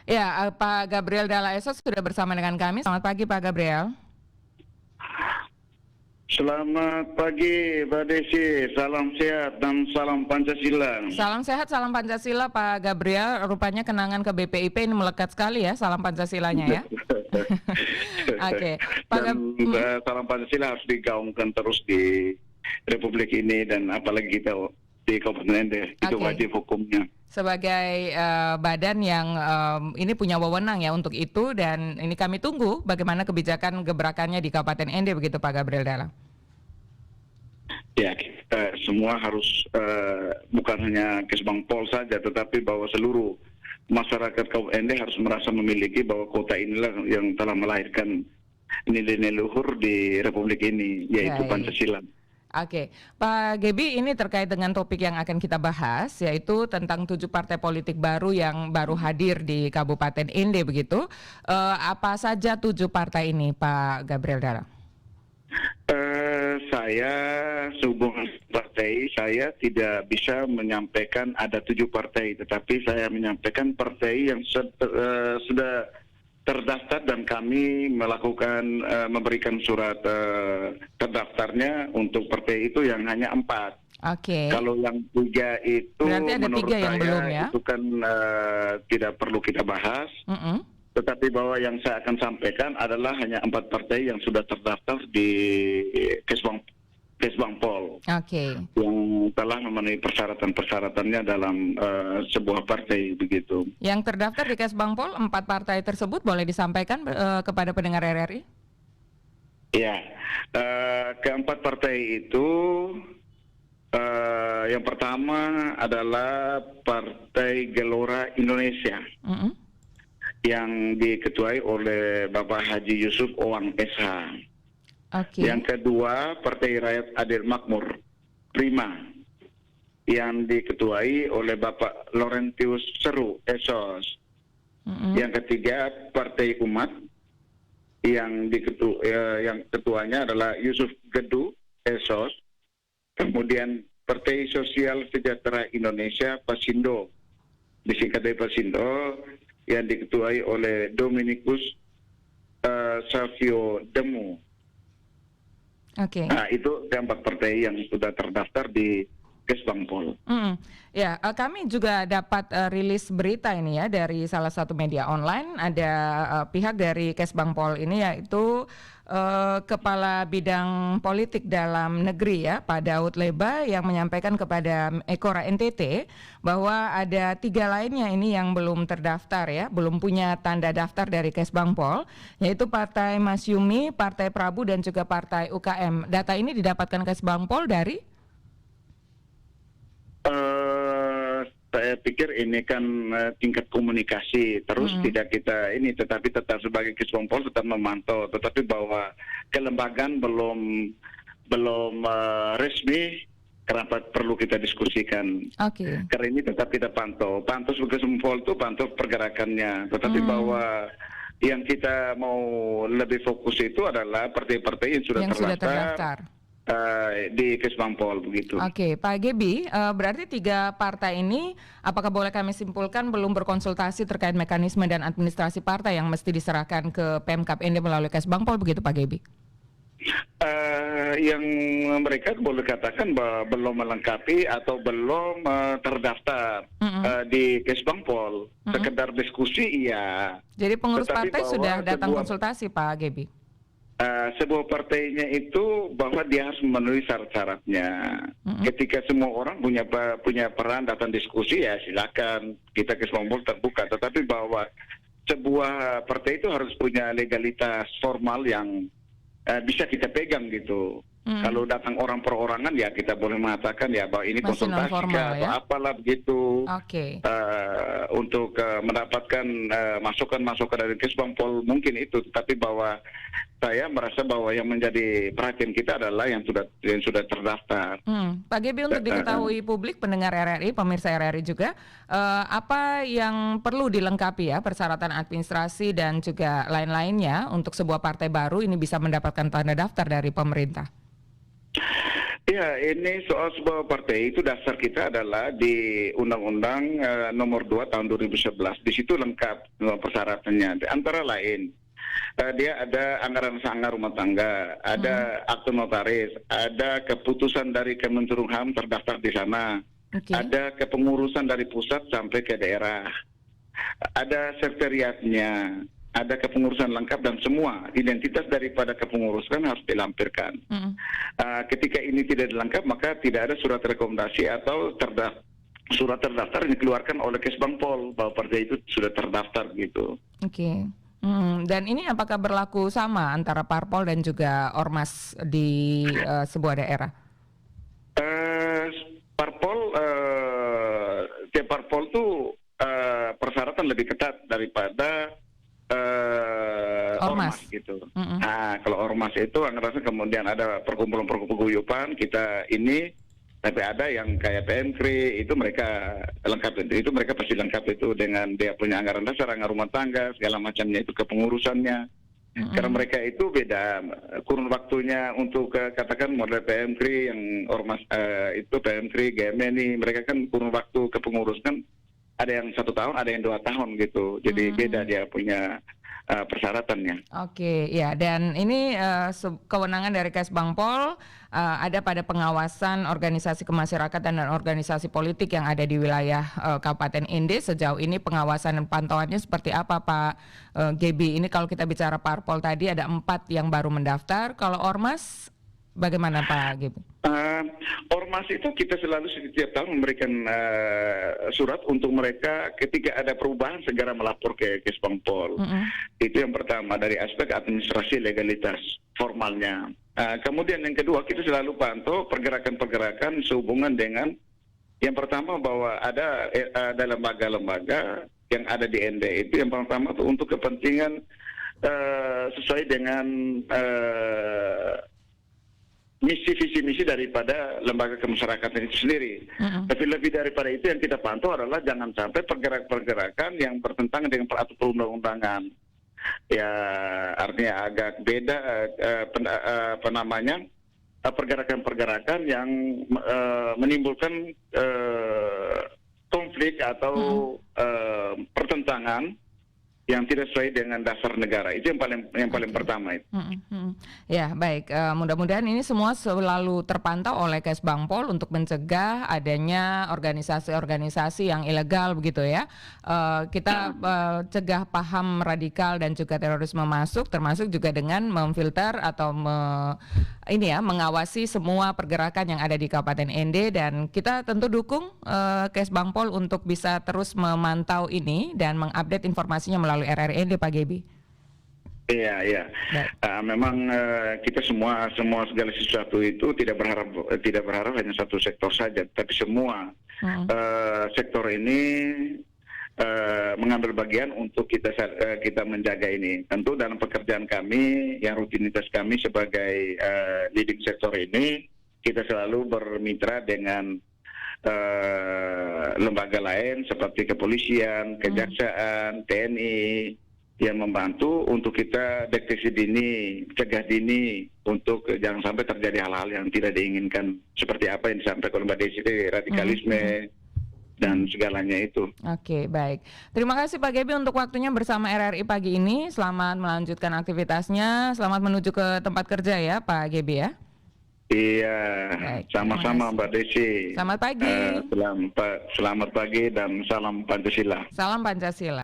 Ya, Pak Gabriel Dalla Esos sudah bersama dengan kami. Selamat pagi, Pak Gabriel. Selamat pagi, Mbak Desi. Salam sehat dan salam Pancasila. Salam sehat, salam Pancasila, Pak Gabriel. Rupanya kenangan ke BPIP ini melekat sekali ya, salam Pancasilanya ya. Oke, Pak Dan salam Pancasila harus digaungkan terus di Republik ini dan apalagi kita di Kabupaten Ende. Itu wajib hukumnya. Sebagai badan yang ini punya wewenang ya untuk itu, dan ini kami tunggu bagaimana kebijakan gebrakannya di Kabupaten Ende begitu, Pak Gabriel Dalla. Ya, kita semua harus bukan hanya Kesbangpol saja, tetapi bahwa seluruh masyarakat Kabupaten Ende harus merasa memiliki bahwa kota inilah yang telah melahirkan nilai-nilai luhur di Republik ini, yaitu Pancasila. Oke, Pak Gebi, ini terkait dengan topik yang akan kita bahas, yaitu tentang 7 partai politik baru yang baru hadir di Kabupaten Ende begitu. Apa saja 7 partai ini, Pak Gabriel Dalla? Saya sehubungan partai, saya tidak bisa menyampaikan ada 7 partai, tetapi saya menyampaikan partai yang sudah terdaftar dan kami melakukan memberikan surat terdaftarnya untuk partai itu yang hanya 4. Oke. Kalau yang 3 itu berarti ada menurut 3 yang saya belum ya? Itu kan tidak perlu kita bahas. Tetapi bahwa yang saya akan sampaikan adalah hanya 4 partai yang sudah terdaftar di Kesbangpol. Yang telah memenuhi persyaratan-persyaratannya dalam sebuah partai begitu. Yang terdaftar di Kesbangpol, 4 partai tersebut boleh disampaikan kepada pendengar RRI? Ya, keempat partai itu yang pertama adalah Partai Gelora Indonesia. Yang diketuai oleh Bapak Haji Yusuf Owang SH. Yang kedua, Partai Rakyat Adil Makmur Prima, yang diketuai oleh Bapak Laurentius Seru Esos. Yang ketiga, Partai Umat, yang ketuanya adalah Yusuf Gedu Esos. Kemudian Partai Sosial Sejahtera Indonesia Pasindo, disingkat dari Pasindo, yang diketuai oleh Dominikus Savio Demu. Nah, itu keempat partai yang sudah terdaftar di Kesbangpol. Ya, kami juga dapat rilis berita ini ya dari salah satu media online. Ada pihak dari Kesbangpol ini, yaitu Kepala Bidang Politik Dalam Negeri ya, Pak Daud Leba, yang menyampaikan kepada Ekora NTT bahwa ada 3 lainnya ini yang belum terdaftar ya, belum punya tanda daftar dari Kesbangpol, yaitu Partai Masyumi, Partai Prabu, dan juga Partai UKM. Data ini didapatkan Kesbangpol dari? Saya pikir ini kan tingkat komunikasi terus tidak kita ini, tetapi tetap sebagai Kesbangpol tetap memantau, tetapi bahwa kelembagaan belum resmi, kenapa perlu kita diskusikan. Karena ini tetap kita pantau sebagai Kesbangpol itu pantau pergerakannya, tetapi bahwa yang kita mau lebih fokus itu adalah partai-partai yang sudah terdaftar di Kesbangpol begitu. Pak Gebi, berarti 3 partai ini, apakah boleh kami simpulkan belum berkonsultasi terkait mekanisme dan administrasi partai yang mesti diserahkan ke Pemkab Ende melalui Kesbangpol begitu, Pak Gebi? Yang mereka boleh katakan bahwa belum melengkapi atau belum terdaftar di Kesbangpol. Sekedar diskusi iya. Jadi pengurus partai sudah datang konsultasi, Pak Gebi? Sebuah partainya itu bahwa dia harus memenuhi syarat-syaratnya. Ketika semua orang punya peran datang diskusi, ya silakan, kita Kesbangpol terbuka. Tetapi bahwa sebuah partai itu harus punya legalitas formal yang bisa kita pegang gitu. Kalau datang orang perorangan ya kita boleh mengatakan ya bahwa ini konsultasi atau apalah begitu. Untuk mendapatkan masukan-masukan dari Kesbangpol mungkin itu, tetapi bahwa saya merasa bahwa yang menjadi perhatian kita adalah yang sudah terdaftar. Pak Gebi, untuk diketahui publik, pendengar RRI, pemirsa RRI juga, apa yang perlu dilengkapi ya, persyaratan administrasi dan juga lain-lainnya untuk sebuah partai baru ini bisa mendapatkan tanda daftar dari pemerintah? Ya, ini soal sebuah partai itu dasar kita adalah di Undang-Undang Nomor 2 Tahun 2011. Di situ lengkap persyaratannya. Antara lain, dia ada anggaran sanggar rumah tangga, ada akte notaris, ada keputusan dari Kemenkumham terdaftar di sana, Oke. ada kepengurusan dari pusat sampai ke daerah, ada sekretariatnya, ada kepengurusan lengkap dan semua identitas daripada kepengurusan harus dilampirkan. Mm-mm. Ketika ini tidak dilengkap maka tidak ada surat rekomendasi atau surat terdaftar yang dikeluarkan oleh Kesbangpol bahwa partai itu sudah terdaftar gitu. Oke. Dan ini apakah berlaku sama antara parpol dan juga ormas di sebuah daerah? Eh, Parpol, tiap parpol tuh persyaratan lebih ketat daripada ormas gitu. Mm-mm. Nah, kalau ormas itu anggaran kemudian ada perkumpulan kita ini, tapi ada yang kayak PMKRI itu mereka lengkap itu mereka pasti lengkap itu dengan dia punya anggaran dasar, anggaran rumah tangga segala macamnya itu kepengurusannya. Karena mereka itu beda kurun waktunya untuk katakan model PMKRI yang ormas itu PMKRI, GMNI mereka kan kurun waktu kepengurusan ada yang 1 tahun, ada yang 2 tahun gitu. Jadi beda dia punya persyaratannya. Oke, ya, dan ini kewenangan dari Kesbangpol ada pada pengawasan organisasi kemasyarakatan dan organisasi politik yang ada di wilayah Kabupaten Inde. Sejauh ini pengawasan dan pantauannya seperti apa, Pak Gebi? Ini kalau kita bicara parpol tadi ada 4 yang baru mendaftar. Kalau ormas bagaimana, Pak Gebi? Ormas itu kita selalu setiap tahun memberikan surat untuk mereka ketika ada perubahan segera melapor ke Kesbangpol. Itu yang pertama dari aspek administrasi legalitas formalnya. Kemudian yang kedua kita selalu pantau pergerakan-pergerakan sehubungan dengan yang pertama bahwa ada lembaga-lembaga yang ada di ND itu yang pertama itu untuk kepentingan sesuai dengan visi misi daripada lembaga kemasyarakatan itu sendiri. Tapi lebih daripada itu yang kita pantau adalah jangan sampai pergerakan yang bertentangan dengan peraturan perundang-undangan. Ya artinya agak beda pergerakan-pergerakan yang menimbulkan konflik atau pertentangan yang tidak sesuai dengan dasar negara. Itu yang paling pertama itu. Ya, baik. Mudah-mudahan ini semua selalu terpantau oleh Kesbangpol untuk mencegah adanya organisasi-organisasi yang ilegal begitu ya. Kita cegah paham radikal dan juga terorisme masuk, termasuk juga dengan memfilter atau mengawasi semua pergerakan yang ada di Kabupaten Ende, dan kita tentu dukung Kesbangpol untuk bisa terus memantau ini dan mengupdate informasinya melalui RRI Ende, Pak Gebi. Iya. Memang kita semua segala sesuatu itu tidak berharap hanya satu sektor saja, tapi semua sektor ini mengambil bagian untuk kita menjaga ini. Tentu dalam pekerjaan kami, yang rutinitas kami sebagai leading sektor ini, kita selalu bermitra dengan lembaga lain seperti kepolisian, kejaksaan, TNI yang membantu untuk kita deteksi dini, cegah dini untuk jangan sampai terjadi hal-hal yang tidak diinginkan seperti apa yang disampaikan oleh Mbak Desi, radikalisme dan segalanya itu. Oke, baik. Terima kasih Pak Gebi untuk waktunya bersama RRI pagi ini. Selamat melanjutkan aktivitasnya. Selamat menuju ke tempat kerja ya Pak Gebi ya. Iya, baik, sama-sama Mbak Desi. Selamat pagi. Selamat pagi dan salam Pancasila. Salam Pancasila.